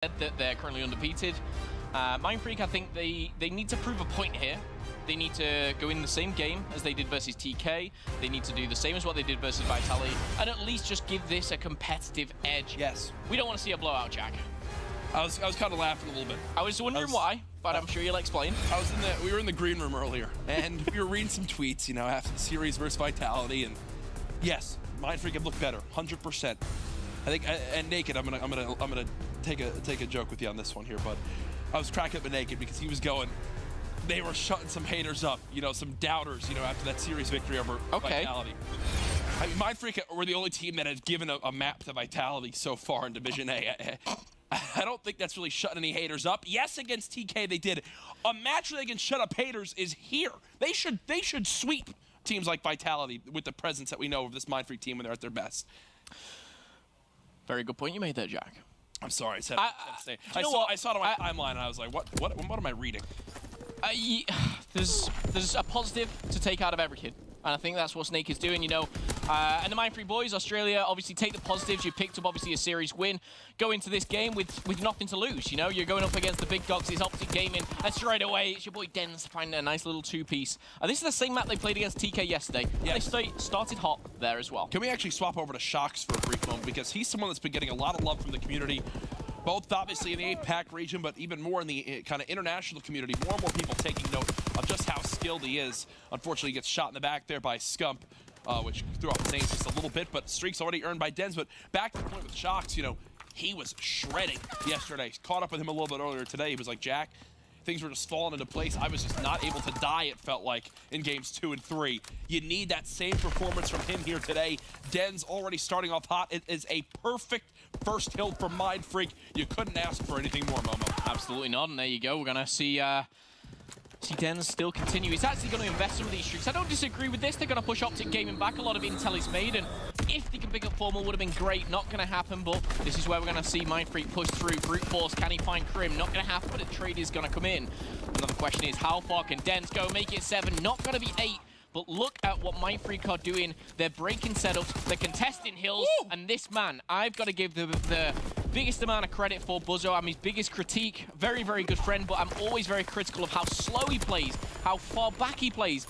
that they're currently undefeated. MindFreak, I think they need to prove a point here. They need to go in the same game as they did versus TK. They need to do the same as what they did versus Vitality, and at least just give this a competitive edge. Yes. We don't want to see a blowout, Jack. I was kind of laughing a little bit. I was wondering why, but I'm sure you'll explain. We were in the green room earlier, and we were reading some tweets, you know, after the series versus Vitality, and yes, MindFreak have looked better, 100%. I think, and Naked, I'm gonna take a joke with you on this one here, but I was cracking up with Naked because he was going, they were shutting some haters up, you know, some doubters, you know, after that series victory over Vitality. I mean, MindFreak were the only team that had given a map to Vitality so far in Division A. I don't think that's really shutting any haters up. Yes, against TK they did. A match where they can shut up haters is here. They should sweep teams like Vitality with the presence that we know of this MindFreak team when they're at their best. Very good point you made there, Jack. I'm sorry. I saw it on my timeline and I was like, what am I reading? There's a positive to take out of every kid. And I think that's what Snake is doing, you know. And the MindFreak boys, Australia, obviously take the positives. You picked up, obviously, a series win. Go into this game with nothing to lose, you know. You're going up against the big dogs. It's OpTic Gaming. And straight away, it's your boy Dens finding a nice little two-piece. This is the same map they played against TK yesterday. Yes. They started hot there as well. Can we actually swap over to Shocks for a brief moment? Because he's someone that's been getting a lot of love from the community. Both obviously in the APAC region, but even more in the kind of international community. More and more people taking note of just how skilled he is. Unfortunately, he gets shot in the back there by Scump, which threw off his name just a little bit, but streaks already earned by Dens. But back to the point with Shocks, you know, he was shredding yesterday. Caught up with him a little bit earlier today. He was like, Jack, things were just falling into place. I was just not able to die, it felt like, in games 2 and 3. You need that same performance from him here today. Dens already starting off hot. It is a perfect first hill for MindFreak. You couldn't ask for anything more, Momo. Absolutely not, and there you go. We're going to see Dens still continue. He's actually going to invest some of these streaks. I don't disagree with this. They're going to push OpTic Gaming back. A lot of intel is made, and if they can pick up Formal, would have been great. Not going to happen, but this is where we're going to see MindFreak push through. Brute force, can he find Krim? Not going to happen, but a trade is going to come in. Another question is, how far can Dens go? Make it 7, not going to be 8. But look at what MindFreak are doing. They're breaking setups, they're contesting hills, and this man, I've got to give the biggest amount of credit for Buzzo. I'm his biggest critique. Very, very good friend, but I'm always very critical of how slow he plays, how far back he plays.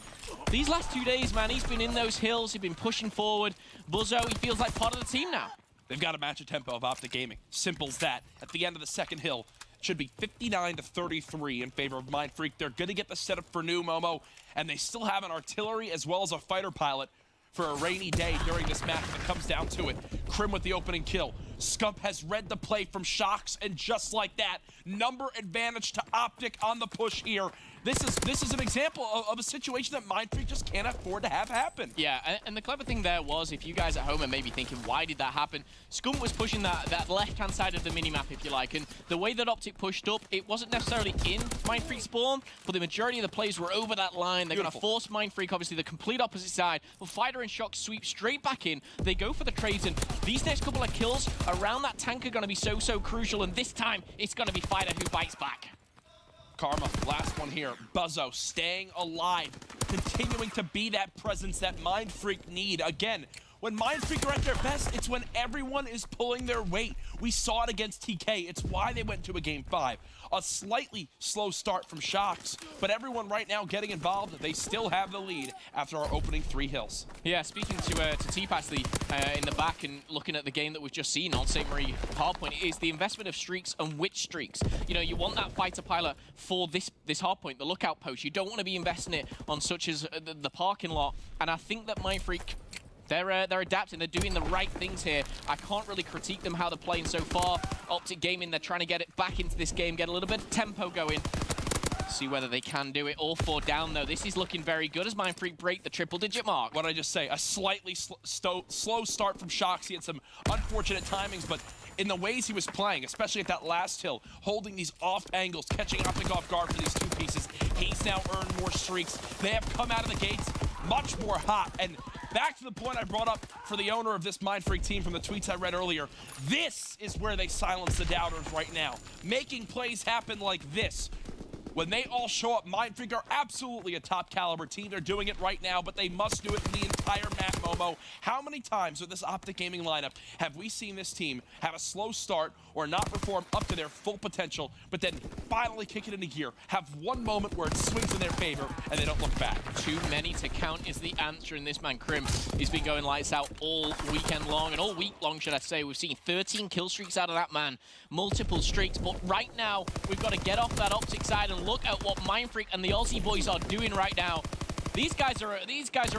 These last 2 days, man, he's been in those hills, he's been pushing forward. Buzzo, he feels like part of the team now. They've got to match a tempo of OpTic Gaming. Simple as that. At the end of the second hill, should be 59-33 in favor of MindFreak. They're going to get the setup for new Momo, and they still have an artillery as well as a fighter pilot for a rainy day during this match if it comes down to it. Krim with the opening kill. Scump has read the play from Shocks, and just like that, number advantage to OpTic on the push here. This is an example of a situation that MindFreak just can't afford to have happen. Yeah, and the clever thing there was, if you guys at home are maybe thinking, why did that happen? Scump was pushing that left-hand side of the minimap, if you like, and the way that OpTic pushed up, it wasn't necessarily in MindFreak spawn, but the majority of the players were over that line. They're going to force MindFreak, obviously, the complete opposite side. But Fighter and Shock sweep straight back in. They go for the trades, and these next couple of kills around that tank are going to be so crucial, and this time, it's going to be Fighter who bites back. Karma, last one here. Buzzo staying alive, continuing to be that presence that MindFreak need. Again, when MindFreak are at their best, it's when everyone is pulling their weight. We saw it against TK. It's why they went to a game 5. A slightly slow start from Shocks, but everyone right now getting involved. They still have the lead after our opening 3 hills. Yeah, speaking to T-Pass in the back and looking at the game that we've just seen on St. Marie Hardpoint, is the investment of streaks and which streaks. You know, you want that fighter pilot for this hardpoint, the lookout post. You don't want to be investing it on such as the parking lot, and I think that MindFreak, they're adapting, they're doing the right things here. I can't really critique them how they're playing so far. OpTic Gaming, they're trying to get it back into this game, get a little bit of tempo going. See whether they can do it. All 4 down, though. This is looking very good as MindFreak break the triple-digit mark. What did I just say? A slightly slow start from Shocks. He had some unfortunate timings, but in the ways he was playing, especially at that last hill, holding these off angles, catching OpTic off guard for these 2 pieces, he's now earned more streaks. They have come out of the gates much more hot, and back to the point I brought up for the owner of this MindFreak team from the tweets I read earlier. This is where they silence the doubters right now. Making plays happen like this. When they all show up, MindFreak are absolutely a top caliber team. They're doing it right now, but they must do it in the entire map, Momo. How many times with this OpTic Gaming lineup have we seen this team have a slow start or not perform up to their full potential, but then finally kick it into gear, have one moment where it swings in their favor, and they don't look back? Too many to count is the answer, and this man, Crim, he's been going lights out all weekend long, and all week long, should I say. We've seen 13 kill streaks out of that man, multiple streaks, but right now, we've got to get off that OpTic side and look at what MindFreak and the Aussie boys are doing right now. These guys are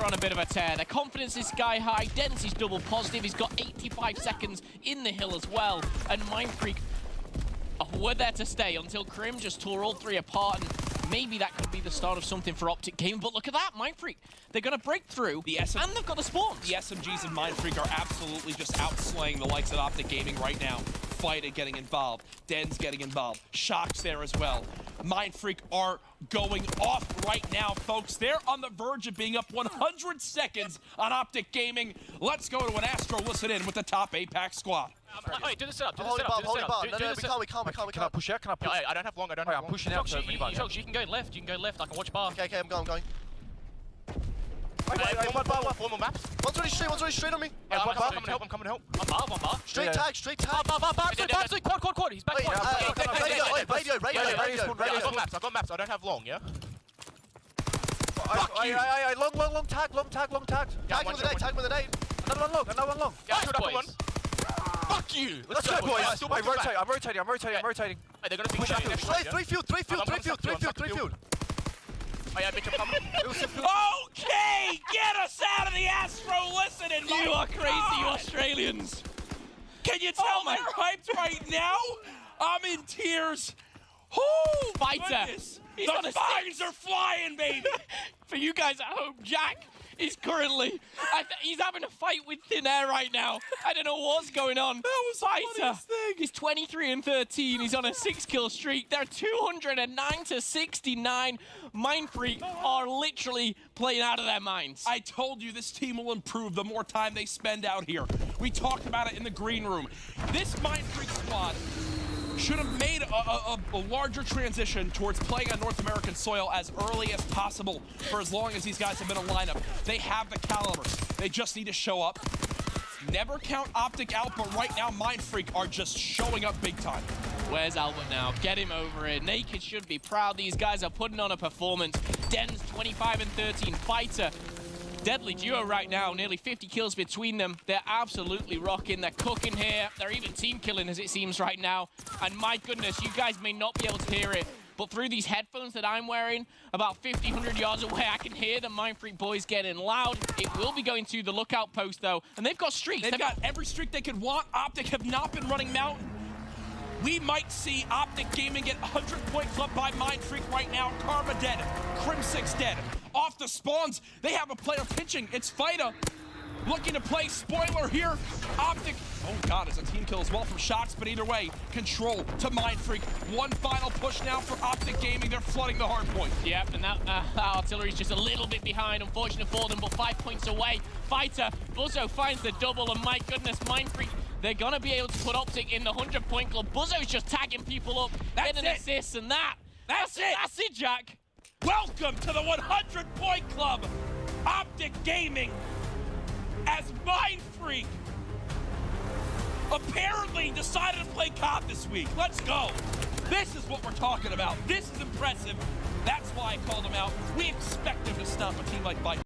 on a bit of a tear. Their confidence is sky high. Dens is double positive. He's got 85 seconds in the hill as well. And MindFreak were there to stay until Crim just tore all three apart. And maybe that could be the start of something for OpTic Gaming. But look at that, MindFreak. They're going to break through, and they've got the spawns. The SMGs of MindFreak are absolutely just outslaying the likes of OpTic Gaming right now. Fighter getting involved. Den's getting involved. Shock's there as well. MindFreak are going off right now, folks. They're on the verge of being up 100 seconds on OpTic Gaming. Let's go to an Astro listen in with the top APAC squad. Wait, do the setup, do the Hold setup, do the it, setup. No, we can't. Can I push out? Can I push? No, I don't have long, I don't have long. I'm pushing out. You can go left, you can go left. I can watch bar. Okay, I'm going. Wait, one more maps. One's already straight on me. I'm coming to help. One bar. Straight tag. Bar, absolutely, quad. He's back. Radio. I've got maps, I don't have long, yeah? Long tag. Tag with an 8. Another one long. Yeah, one. Fuck you! Let's go, boys. I'm rotating. Wait, they're gonna be shooting next time. Three field. Oh yeah, bitch, I'm coming. Okay, get us out of the Astro listening. You are crazy, you Australians. Can you tell they're hyped right now? I'm in tears. Oh, Fighter. goodness. He's The on a fires are flying, baby. For you guys at home, Jack is currently, he's having a fight with thin air right now. I don't know what's going on. That was the funniest thing. He's 23 and 13. He's on a 6-kill streak. They're 209 to 69. MindFreak are literally playing out of their minds. I told you this team will improve the more time they spend out here. We talked about it in the green room. This MindFreak squad should have made a larger transition towards playing on North American soil as early as possible for as long as these guys have been a lineup. They have the caliber. They just need to show up. Never count OpTic out, but right now MindFreak are just showing up big time. Where's Albert now? Get him over here. Naked should be proud. These guys are putting on a performance. Den's 25 and 13. Fighter. Deadly duo right now, nearly 50 kills between them. They're absolutely rocking. They're cooking here. They're even team killing as it seems right now. And my goodness, you guys may not be able to hear it, but through these headphones that I'm wearing, about 50, 100 yards away, I can hear the MindFreak boys getting loud. It will be going to the lookout post though, and they've got streaks. They've got every streak they could want. OpTic have not been running Mountain. We might see OpTic Gaming get 100-point club by MindFreak right now. Karma dead. Crim6 dead. Off the spawns, they have a player pitching. It's Fighter looking to play spoiler here. OpTic, oh God, it's a team kill as well from Shox, but either way, control to MindFreak. One final push now for OpTic Gaming. They're flooding the hard point. Yep, and that artillery's just a little bit behind, unfortunate for them, but 5 points away. Fighter, Buzzo finds the double, and my goodness, MindFreak, they're gonna be able to put OpTic in the 100-point club. Buzzo's just tagging people up, getting assists, and that's it, Jack. Welcome to the 100-point club. OpTic Gaming as MindFreak apparently decided to play COD this week. Let's go. This is what we're talking about. This is impressive. That's why I called them out. We expect them to stop a team like Fight.